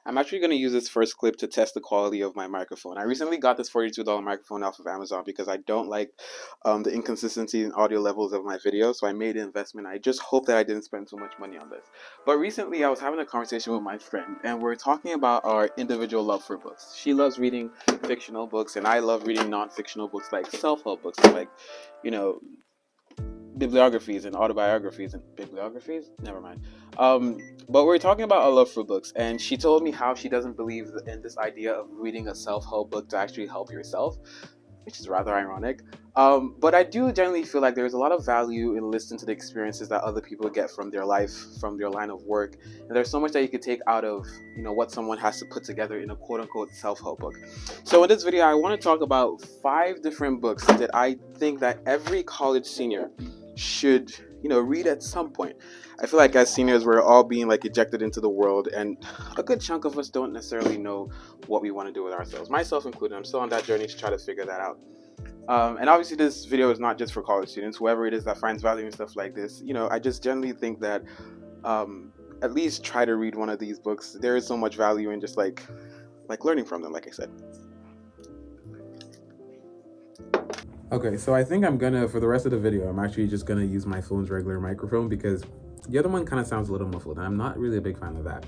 I'm actually going to use this first clip to test the quality of my microphone. I recently got this $42 microphone off of Amazon because I don't like the inconsistency in audio levels of my videos, so I made an investment. I just hope that I didn't spend so much money on this. But recently I was having a conversation with my friend, and we're talking about our individual love for books. She loves reading fictional books, and I love reading non-fictional books like self-help books, like, you know, bibliographies and autobiographies and bibliographies, never mind. But we're talking about our love for books, and she told me how she doesn't believe in this idea of reading a self-help book to actually help yourself, which is rather ironic. But I do generally feel like there's a lot of value in listening to the experiences that other people get from their life, from their line of work, and there's so much that you could take out of, what someone has to put together in a quote-unquote self-help book. So in this video, I want to talk about 5 different books that I think that every college senior should read at some point. I feel like as seniors we're all being like ejected into the world, and a good chunk of us don't necessarily know what we want to do with ourselves, myself included. I'm still on that journey to try to figure that out. And obviously this video is not just for college students, whoever it is that finds value in stuff like this. I just generally think that at least try to read one of these books. There is so much value in just like learning from them, like I said. Okay, so I think I'm gonna, for the rest of the video, I'm actually just gonna use my phone's regular microphone because the other one kind of sounds a little muffled, and I'm not really a big fan of that.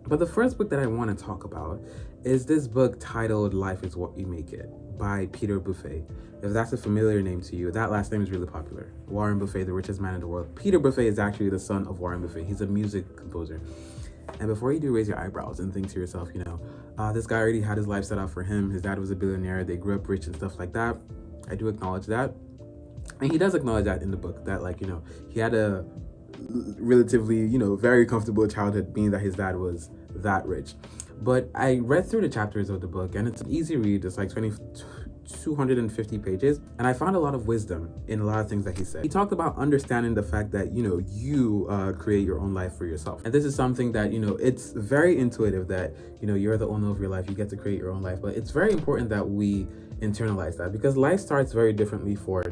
But the first book that I want to talk about is this book titled Life is What You Make It by Peter Buffet. If that's a familiar name to you, that last name is really popular. Warren Buffet, the richest man in the world. Peter Buffet is actually the son of Warren Buffet. He's a music composer. And before you do raise your eyebrows and think to yourself, this guy already had his life set out for him. His dad was a billionaire. They grew up rich and stuff like that. I do acknowledge that. And he does acknowledge that in the book, that he had a relatively, very comfortable childhood, being that his dad was that rich. But I read through the chapters of the book, and it's an easy read. It's like 250 pages, and I found a lot of wisdom in a lot of things that he said. He talked about understanding the fact that you create your own life for yourself, and this is something that it's very intuitive that you're the owner of your life. You get to create your own life, but it's very important that we internalize that, because life starts very differently for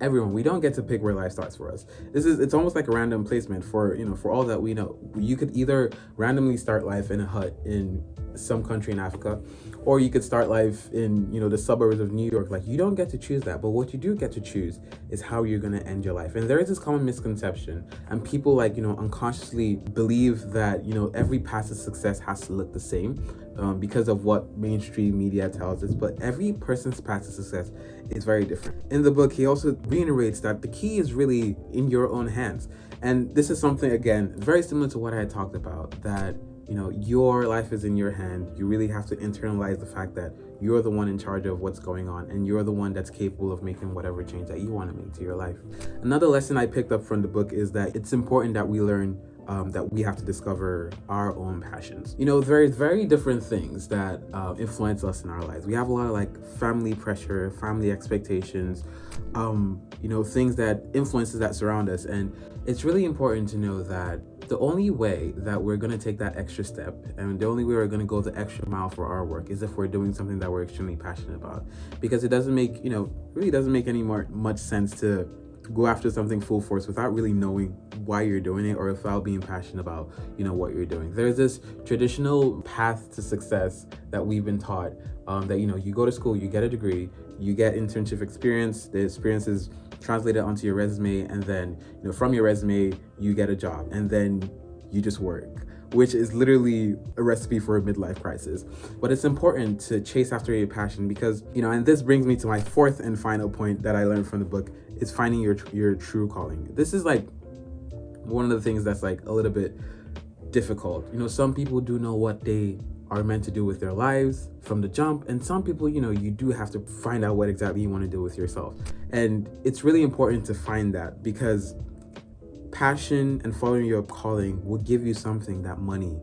everyone. We don't get to pick where life starts for us. It's almost like a random placement for all that we know. You could either randomly start life in a hut in some country in Africa, or you could start life in the suburbs of New York. Like, you don't get to choose that, but what you do get to choose is how you're going to end your life. And there is this common misconception, and people unconsciously believe that every path to success has to look the same, because of what mainstream media tells us. But every person's path to success is very different. In the book, he also reiterates that the key is really in your own hands. And this is something, again, very similar to what I had talked about, that your life is in your hand. You really have to internalize the fact that you're the one in charge of what's going on, and you're the one that's capable of making whatever change that you want to make to your life. Another lesson I picked up from the book is that it's important that we learn that we have to discover our own passions. There's very different things that influence us in our lives. We have a lot of family pressure, family expectations, things that influences that surround us. And it's really important to know that the only way that we're going to take that extra step, and the only way we're going to go the extra mile for our work, is if we're doing something that we're extremely passionate about. Because it doesn't make, really doesn't make much sense to go after something full force without really knowing why you're doing it, or without being passionate about what you're doing. There's this traditional path to success that we've been taught, that you go to school, you get a degree, you get internship experience, the experience is translated onto your resume, and then from your resume you get a job, and then you just work, which is literally a recipe for a midlife crisis. But it's important to chase after your passion, because and this brings me to my 4th and final point that I learned from the book, is finding your true calling. This is one of the things that's a little bit difficult. Some people do know what they are meant to do with their lives from the jump, and some people you do have to find out what exactly you want to do with yourself. And it's really important to find that, because passion and following your calling will give you something that money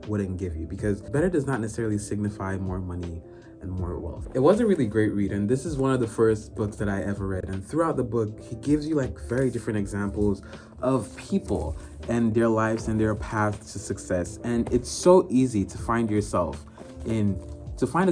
wouldn't give you, because better does not necessarily signify more money and more wealth. It was a really great read, and this is one of the first books that I ever read. And throughout the book, he gives you very different examples of people and their lives and their paths to success. And it's so easy to find a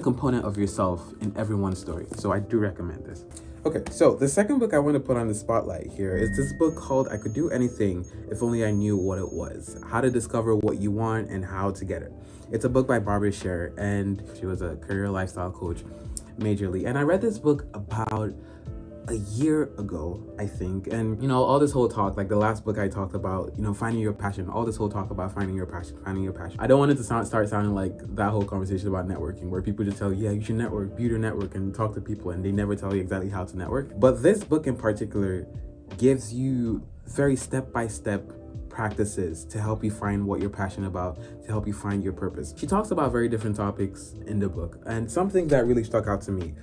component of yourself in everyone's story. So I do recommend this. Okay, so the second book I want to put on the spotlight here is this book called I Could Do Anything If Only I Knew What It Was: How to Discover What You Want and How to Get It. It's a book by Barbara Sher, and she was a career lifestyle coach majorly. And I read this book about a year ago, I think. And all this whole talk, like the last book I talked about, finding your passion, all this whole talk about finding your passion. I don't want it to start sounding like that whole conversation about networking, where people just tell you, yeah, you should network, build your network and talk to people, and they never tell you exactly how to network. But this book in particular gives you very step-by-step practices to help you find what you're passionate about, to help you find your purpose. She talks about very different topics in the book, and something that really stuck out to me,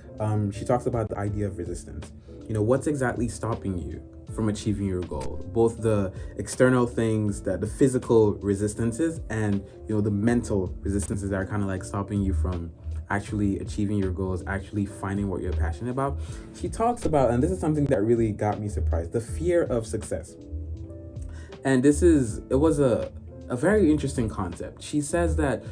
she talks about the idea of resistance. What's exactly stopping you from achieving your goal? Both the external things, that the physical resistances, and the mental resistances that are kind of like stopping you from actually achieving your goals, actually finding what you're passionate about. She talks about, and this is something that really got me surprised, the fear of success. And it was a very interesting concept. She says that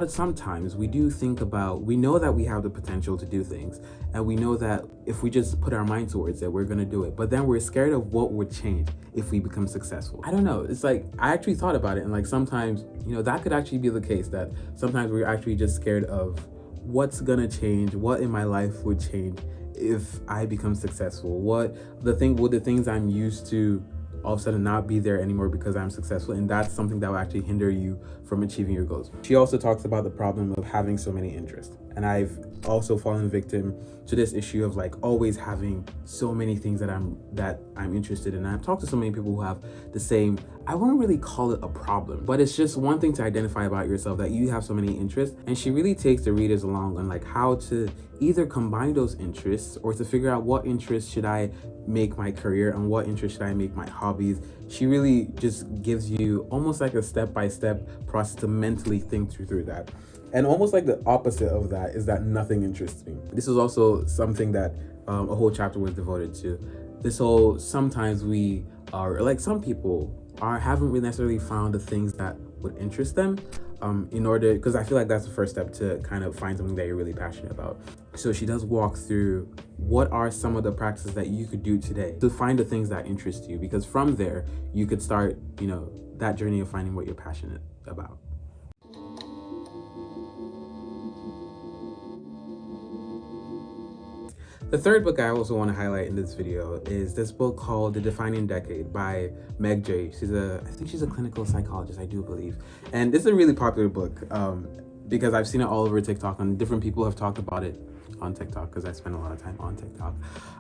sometimes we know that we have the potential to do things, and we know that if we just put our mind towards it, we're gonna do it. But then we're scared of what would change if we become successful. I don't know. It's like, I actually thought about it, and like sometimes, that could actually be the case, that sometimes we're actually just scared of what's gonna change, what in my life would change if I become successful, would the things I'm used to all of a sudden not be there anymore because I'm successful, and that's something that will actually hinder you from achieving your goals. She also talks about the problem of having so many interests, and I've also fallen victim to this issue of like always having so many things that I'm interested in. And I've talked to so many people who have the same, I wouldn't really call it a problem, but it's just one thing to identify about yourself, that you have so many interests. And she really takes the readers along on like how to either combine those interests, or to figure out what interests should I make my career and what interests should I make my hobbies. She really just gives you almost like a step-by-step process to mentally think through that. And almost like the opposite of that is that nothing interests me. This is also something that a whole chapter was devoted to. Sometimes we are, like some people haven't really necessarily found the things that would interest them, because I feel like that's the first step to kind of find something that you're really passionate about. So she does walk through what are some of the practices that you could do today to find the things that interest you, because from there you could start, that journey of finding what you're passionate about. The third book I also want to highlight in this video is this book called The Defining Decade by Meg J. I think she's a clinical psychologist, I do believe. And this is a really popular book because I've seen it all over TikTok, and different people have talked about it on TikTok because I spend a lot of time on TikTok.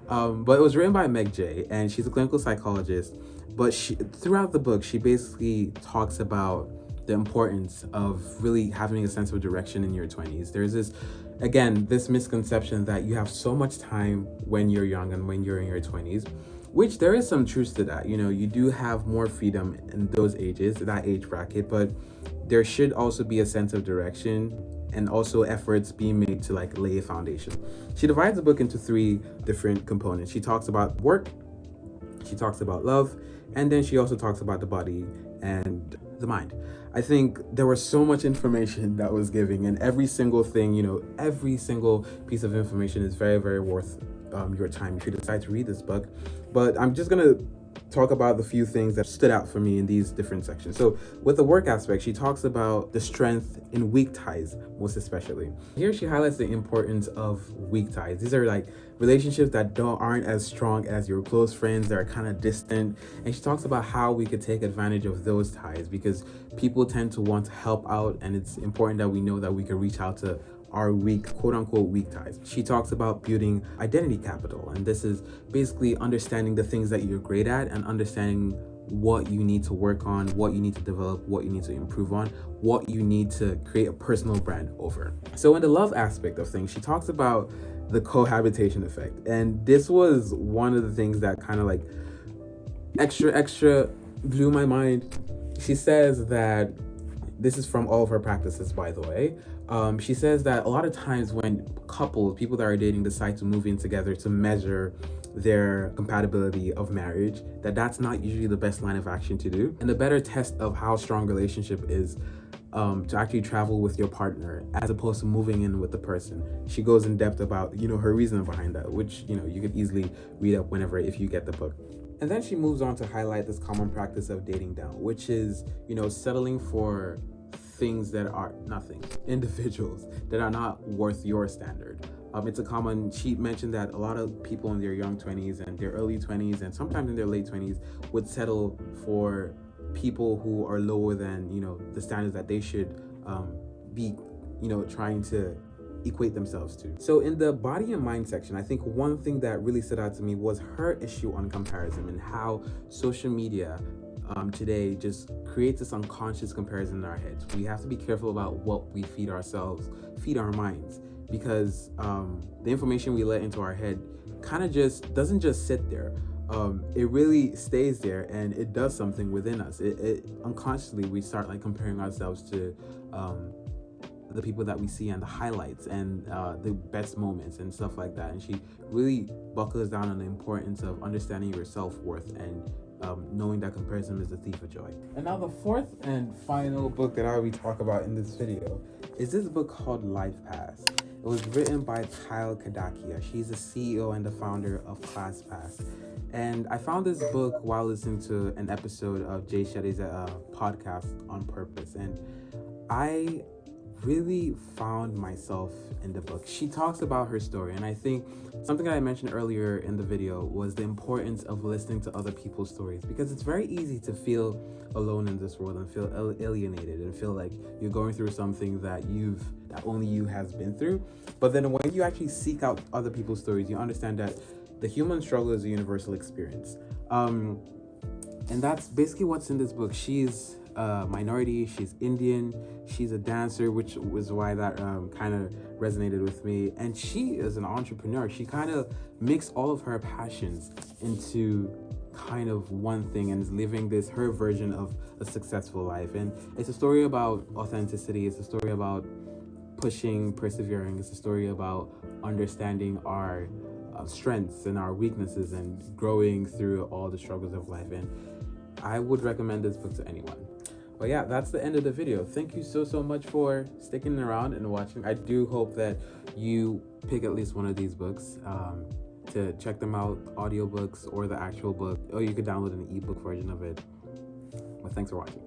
But it was written by Meg J, and she's a clinical psychologist. But throughout the book, she basically talks about the importance of really having a sense of direction in your 20s. There's this misconception that you have so much time when you're young and when you're in your 20s, which there is some truth to that. You do have more freedom in those ages, that age bracket, but there should also be a sense of direction and also efforts being made to like lay a foundation. She divides the book into 3 different components. She talks about work, she talks about love, and then she also talks about the body and the mind. I think there was so much information that was giving, and every single thing, every single piece of information is very, very worth your time if you decide to read this book. But I'm just gonna talk about the few things that stood out for me in these different sections. So with the work aspect, she talks about the strength in weak ties, most especially. Here she highlights the importance of weak ties. These are like relationships that aren't as strong as your close friends, that are kind of distant. And she talks about how we could take advantage of those ties, because people tend to want to help out, and it's important that we know that we can reach out to our quote unquote weak ties. She talks about building identity capital, and this is basically understanding the things that you're great at and understanding what you need to work on, what you need to develop, what you need to improve on, what you need to create a personal brand over. So in the love aspect of things, she talks about the cohabitation effect, and this was one of the things that kind of like extra blew my mind. She says that this is from all of her practices, by the way. She says that a lot of times when people that are dating, decide to move in together to measure their compatibility of marriage, that's not usually the best line of action to do. And the better test of how strong relationship is to actually travel with your partner as opposed to moving in with the person. She goes in depth about, her reason behind that, which, you could easily read up whenever if you get the book. And then she moves on to highlight this common practice of dating down, which is, settling for things that are nothing, individuals that are not worth your standard. It's a common, she mentioned that a lot of people in their young 20s and their early 20s and sometimes in their late 20s would settle for people who are lower than, the standards that they should be, trying to equate themselves to. So in the body and mind section, I think one thing that really stood out to me was her issue on comparison and how social media today just creates this unconscious comparison in our heads. We have to be careful about what we feed ourselves, feed our minds, because the information we let into our head kind of just doesn't just sit there. It really stays there and it does something within us. It unconsciously we start like comparing ourselves to the people that we see and the highlights and the best moments and stuff like that. And she really buckles down on the importance of understanding your self-worth and knowing that comparison is the thief of joy. And now the fourth and final book that I will talk about in this video is this book called LifePass. It was written by Kyle Kadakia. She's the CEO and the founder of LifePass. And I found this book while listening to an episode of Jay Shetty's podcast On Purpose. And I really found myself in the book. She talks about her story, and I think something that I mentioned earlier in the video was the importance of listening to other people's stories, because it's very easy to feel alone in this world and feel alienated and feel like you're going through something that only you has been through. But then when you actually seek out other people's stories, you understand that the human struggle is a universal experience. And that's basically what's in this book. She's minority, she's Indian, she's a dancer, which was why that kind of resonated with me. And she is an entrepreneur. She kind of mixed all of her passions into kind of one thing and is living her version of a successful life. And it's a story about authenticity. It's a story about pushing, persevering. It's a story about understanding our strengths and our weaknesses and growing through all the struggles of life. And I would recommend this book to anyone. But yeah, that's the end of the video. Thank you so much for sticking around and watching. I do hope that you pick at least one of these books to check them out, audiobooks or the actual book, or you could download an ebook version of it. But thanks for watching.